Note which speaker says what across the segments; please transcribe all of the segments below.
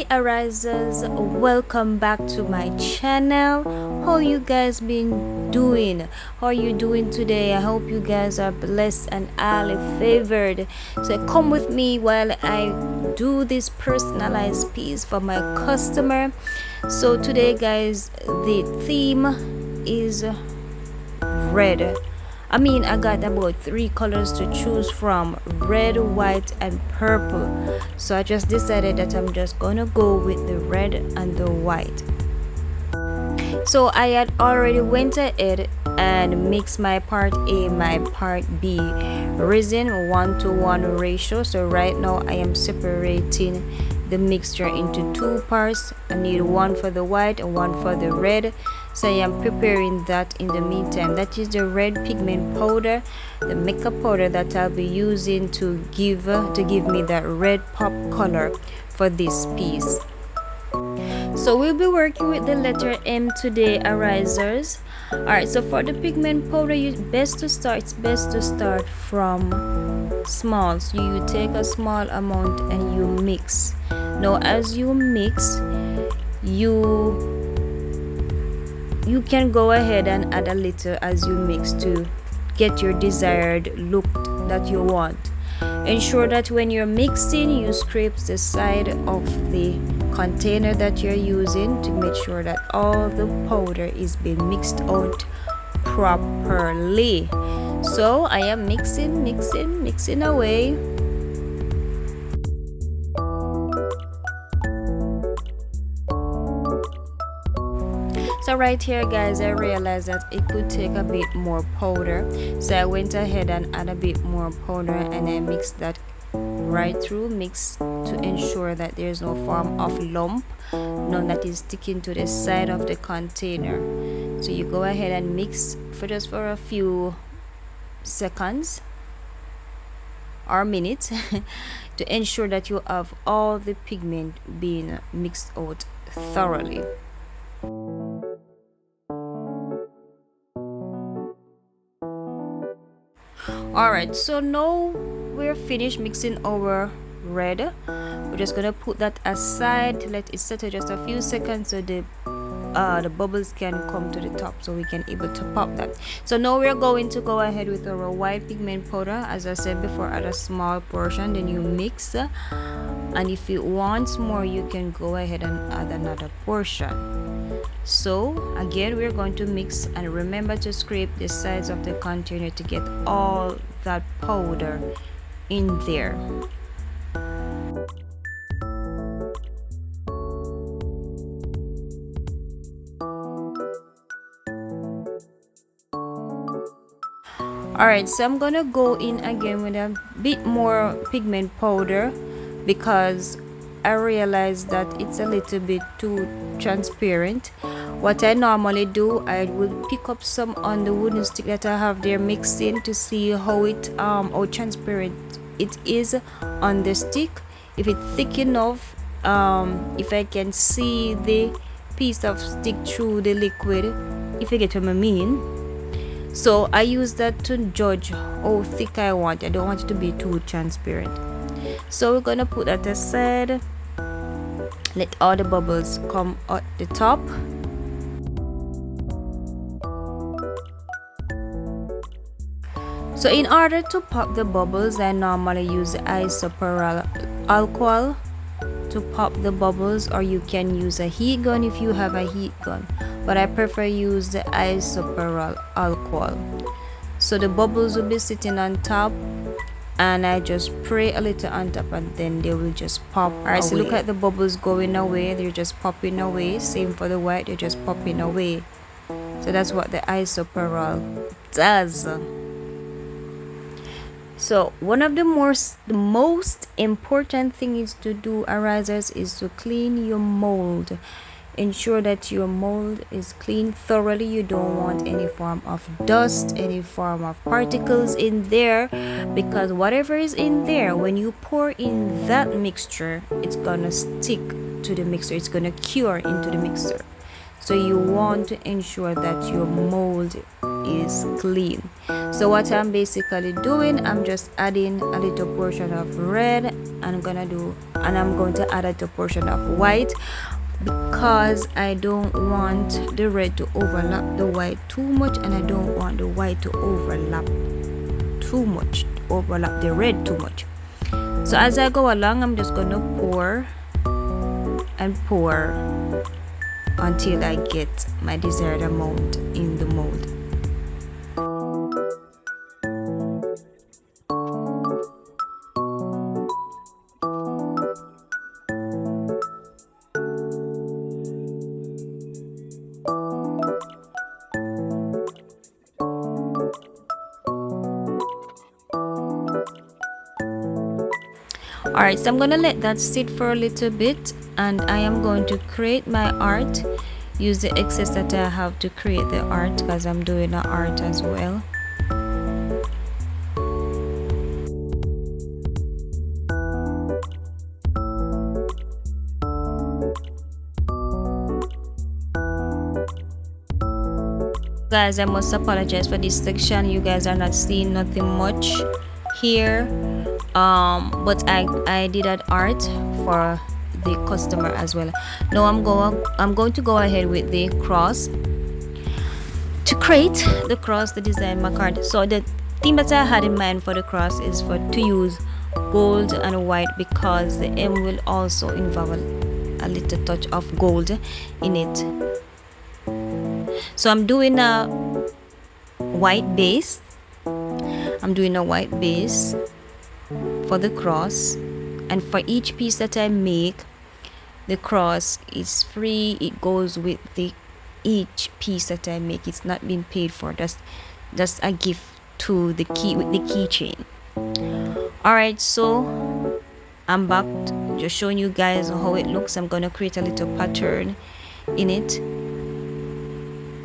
Speaker 1: arisers, welcome back to my channel. How you guys been doing? How are you doing today? I hope you guys are blessed and highly favored. So come with me while I do this personalized piece for my customer. So today guys, the theme is red. I got about 3 colors to choose from: red, white and purple. So I just decided that I'm just gonna go with the red and the white. So I had already went ahead and mixed my part A, my part B resin 1:1 ratio. So right now I am separating the mixture into 2 parts. I need one for the white and one for the red. So I am preparing that in the meantime. That is the red pigment powder, the makeup powder that I'll be using to give me that red pop color for this piece. So we'll be working with the letter M today, arisers. Alright, so for the pigment powder, it's best to start from small. So you take a small amount and you mix. Now as you mix, you can go ahead and add a little as you mix to get your desired look that you want. Ensure that when you're mixing, you scrape the side of the container that you're using to make sure that all the powder is being mixed out properly. So I am mixing away. So right here guys, I realized that it could take a bit more powder, so I went ahead and add a bit more powder and I mixed that right through, to ensure that there's no form of lump, none that is sticking to the side of the container. So you go ahead and mix for just for a few seconds or minutes to ensure that you have all the pigment being mixed out thoroughly. Alright, so now we're finished mixing our red. We're just gonna put that aside to let it settle just a few seconds so the bubbles can come to the top, so we can able to pop that. So now we're going to go ahead with our white pigment powder. As I said before, add a small portion, then you mix, and if you want more you can go ahead and add another portion. So again, we're going to mix, and remember to scrape the sides of the container to get all that powder in there. Alright, so I'm gonna go in again with a bit more pigment powder because I realized that it's a little bit too transparent. What I normally do, I will pick up some on the wooden stick that I have there mixing to see how transparent it is on the stick. If it's thick enough, if I can see the piece of stick through the liquid, if you get what I mean. So I use that to judge how thick I want. I don't want it to be too transparent. So we're gonna put that aside, let all the bubbles come at the top. So in order to pop the bubbles, I normally use isopropyl alcohol to pop the bubbles, or you can use a heat gun if you have a heat gun, but I prefer use the isopropyl alcohol. So the bubbles will be sitting on top, and I just spray a little on top and then they will just pop. Alright, so look at the bubbles going away, they're just popping away. Same for the white, they're just popping away. So that's what the isopropyl does. So one of the most important things to do, arisers, is to clean your mold. Ensure that your mold is clean thoroughly. You don't want any form of dust, any form of particles in there, because whatever is in there, when you pour in that mixture, it's gonna stick to the mixture, it's gonna cure into the mixture. So you want to ensure that your mold is clean. So what I'm basically doing, I'm just adding a little portion of red, and I'm going to add a little portion of white, because I don't want the red to overlap the white too much, and I don't want the white to overlap the red too much. So as I go along, I'm just gonna pour and pour until I get my desired amount in the mold. Alright, so I'm gonna let that sit for a little bit, and I am going to create my art. Use the excess that I have to create the art, because I'm doing the art as well. Guys, I must apologize for this section. You guys are not seeing nothing much here, but I did that art for the customer as well. Now I'm going to go ahead with the cross. To create the cross, the design my card. So the theme that I had in mind for the cross is to use gold and white, because the M will also involve a little touch of gold in it. So I'm doing a white base. I'm doing a white base for the cross, and for each piece that I make, the cross is free. It goes with each piece that I make. It's not being paid for. That's just a gift to the keychain. Alright, so I'm back just showing you guys how it looks. I'm gonna create a little pattern in it.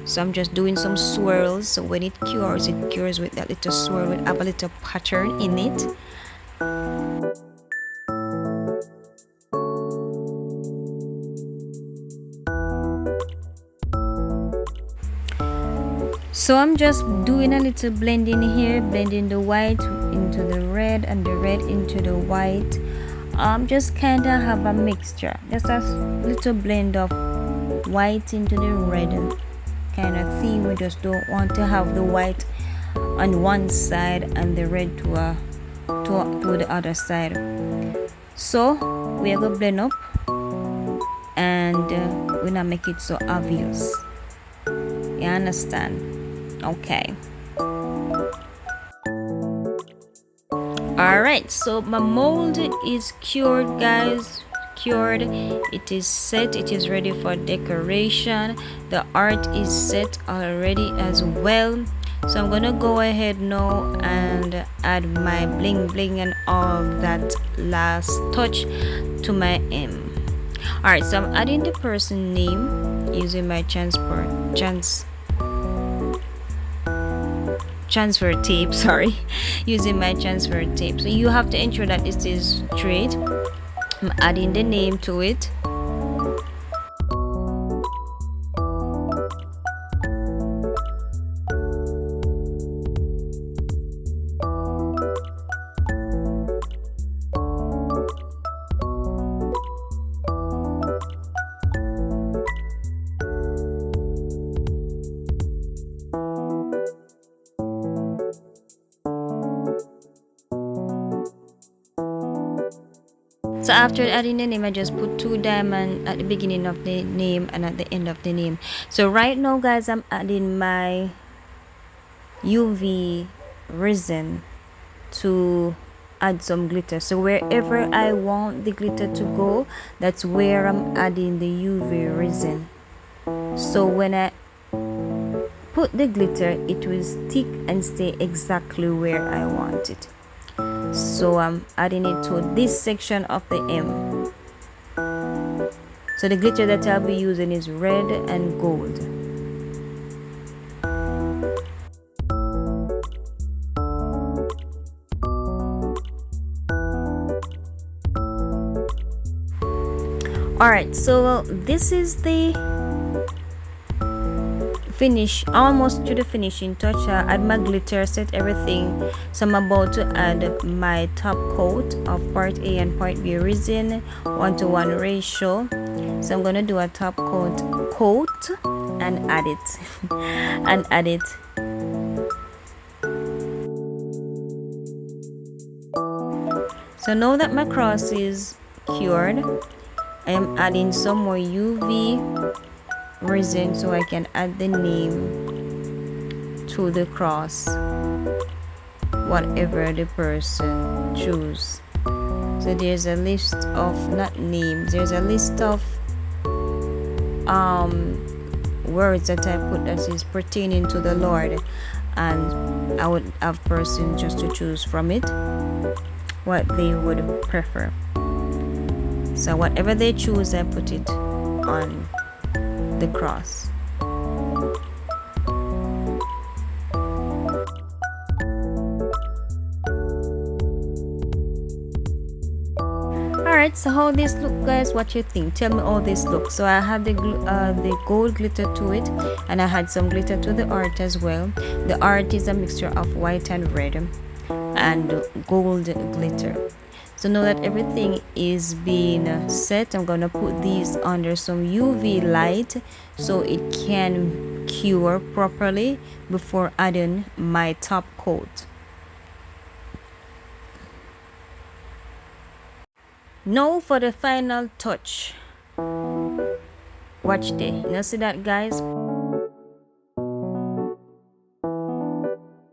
Speaker 1: So I'm just doing some swirls, so when it cures with that little swirl. It have a little pattern in it. So I'm just doing a little blending here, blending the white into the red and the red into the white. Just kind of have a mixture, just a little blend of white into the red kind of theme. We just don't want to have the white on one side and the red to the other side. So we are gonna blend up, and we're not make it so obvious. You understand? Okay. Alright, so my mold is cured, guys. Cured, it is set, it is ready for decoration. The art is set already as well. So I'm gonna go ahead now and add my bling bling and all that last touch to my M. Alright, so I'm adding the person name using my transfer tape, sorry, using my transfer tape. So you have to ensure that this is straight. I'm adding the name to it. So after adding the name, I just put 2 diamonds at the beginning of the name and at the end of the name. So right now, guys, I'm adding my UV resin to add some glitter. So wherever I want the glitter to go, that's where I'm adding the UV resin. So when I put the glitter, it will stick and stay exactly where I want it. So I'm adding it to this section of the M. So the glitter that I'll be using is red and gold. Alright, so this is the finish, almost to the finishing touch. I add my glitter, set everything. So I'm about to add my top coat of part A and part B resin, 1:1 ratio. So I'm gonna do a top coat and add it and add it. So now that my cross is cured, I am adding some more UV resin so I can add the name to the cross, whatever the person choose. So there's a list of, not names, there's a list of words that I put that is pertaining to the Lord, and I would have person just to choose from it what they would prefer. So whatever they choose, I put it on the cross. Alright, so how this look, guys? What you think? Tell me how this looks. So I had the gold glitter to it, and I had some glitter to the art as well. The art is a mixture of white and red and gold glitter. So now that everything is being set, I'm gonna put these under some UV light so it can cure properly before adding my top coat. Now for the final touch. Watch there. You know, see that, guys?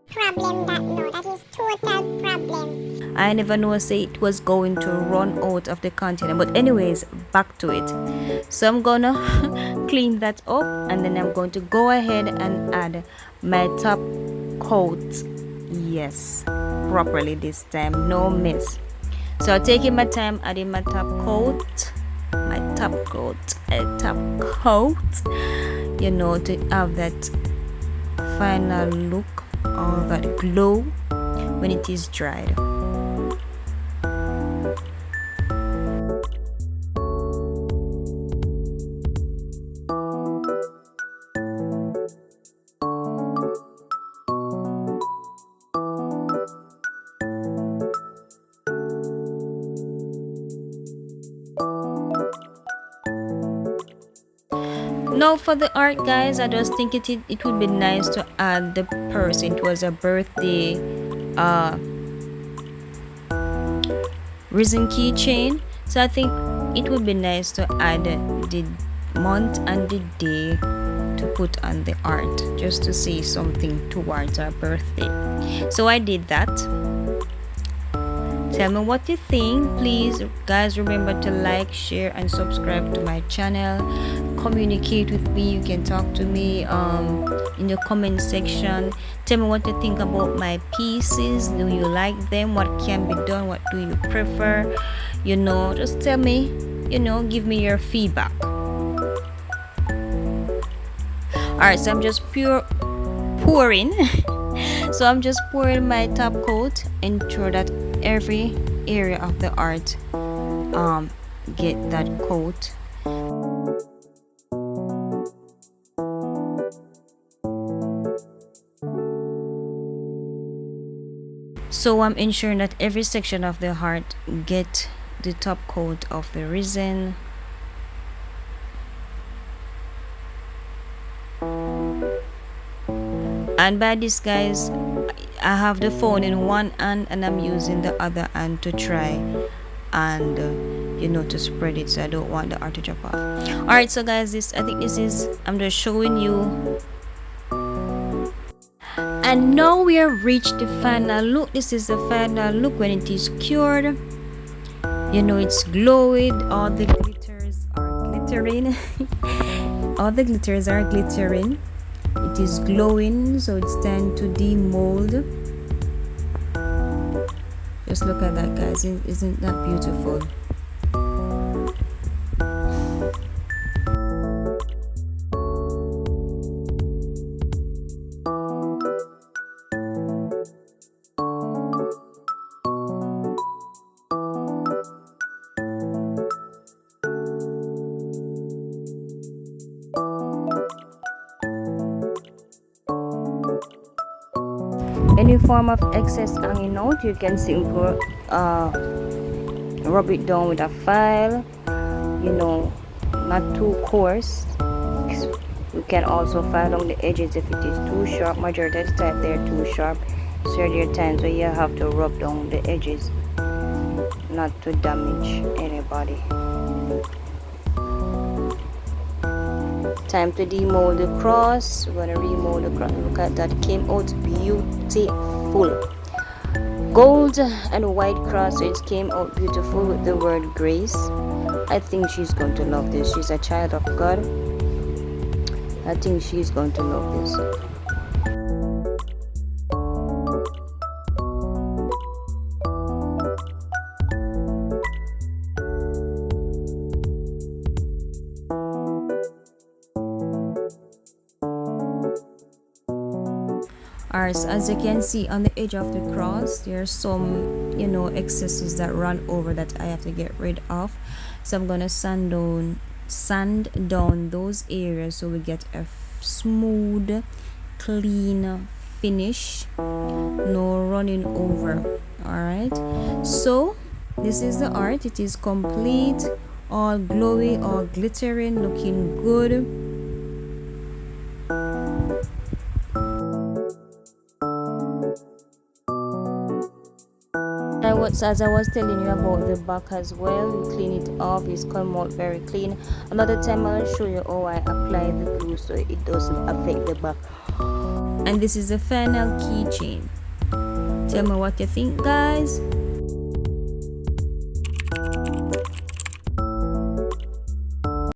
Speaker 2: Problem that no, that is total problem.
Speaker 1: I never know say it was going to run out of the container, but anyways, back to it. So I'm gonna clean that up, and then I'm going to go ahead and add my top coat. Yes, properly this time, no mess. So I'm taking my time adding my top coat, you know, to have that final look or that glow when it is dried. Now for the art, guys, I just think it would be nice to add the person. It was a birthday resin keychain, so I think it would be nice to add the month and the day to put on the art, just to say something towards our birthday. So I did that. Tell me what you think. Please, guys, remember to like, share, and subscribe to my channel. Communicate with me. You can talk to me in the comment section. Tell me what you think about my pieces. Do you like them? What can be done? What do you prefer? You know, just tell me, you know, give me your feedback. Alright, so I'm just pouring so I'm just pouring my top coat, ensure that every area of the art get that coat. So I'm ensuring that every section of the heart get the top coat of the resin. And by this, guys, I have the phone in one hand and I'm using the other hand to try and you know, to spread it, so I don't want the art to drop off. Alright, so guys, I'm just showing you. And now we have reached the final look. This is the final look when it is cured. You know, it's glowing. All the glitters are glittering. All the glitters are glittering. It is glowing, so it's time to demold. Just look at that, guys. Isn't that beautiful? any form of excess hanging out, you can simply rub it down with a file, you know, not too coarse. You can also file on the edges if it is too sharp. Majority of the time they're too sharp, so there are times where you have to rub down the edges not to damage anybody. Time to demold the cross. We're gonna remold the cross. Look at that, came out beautiful. Gold and white cross, so it came out beautiful with the word grace. I think she's going to love this. She's a child of God. I think she's going to love this. Alright, so as you can see on the edge of the cross, there are some, you know, excesses that run over that I have to get rid of. So I'm gonna sand down those areas so we get a smooth, clean finish, no running over. Alright, so this is the art. It is complete, all glowy, all glittering, looking good. As I was telling you about the back as well, you clean it off, it's come out very clean. Another time I'll show you how I apply the glue so it doesn't affect the back. And this is the final keychain. Tell me what you think, guys.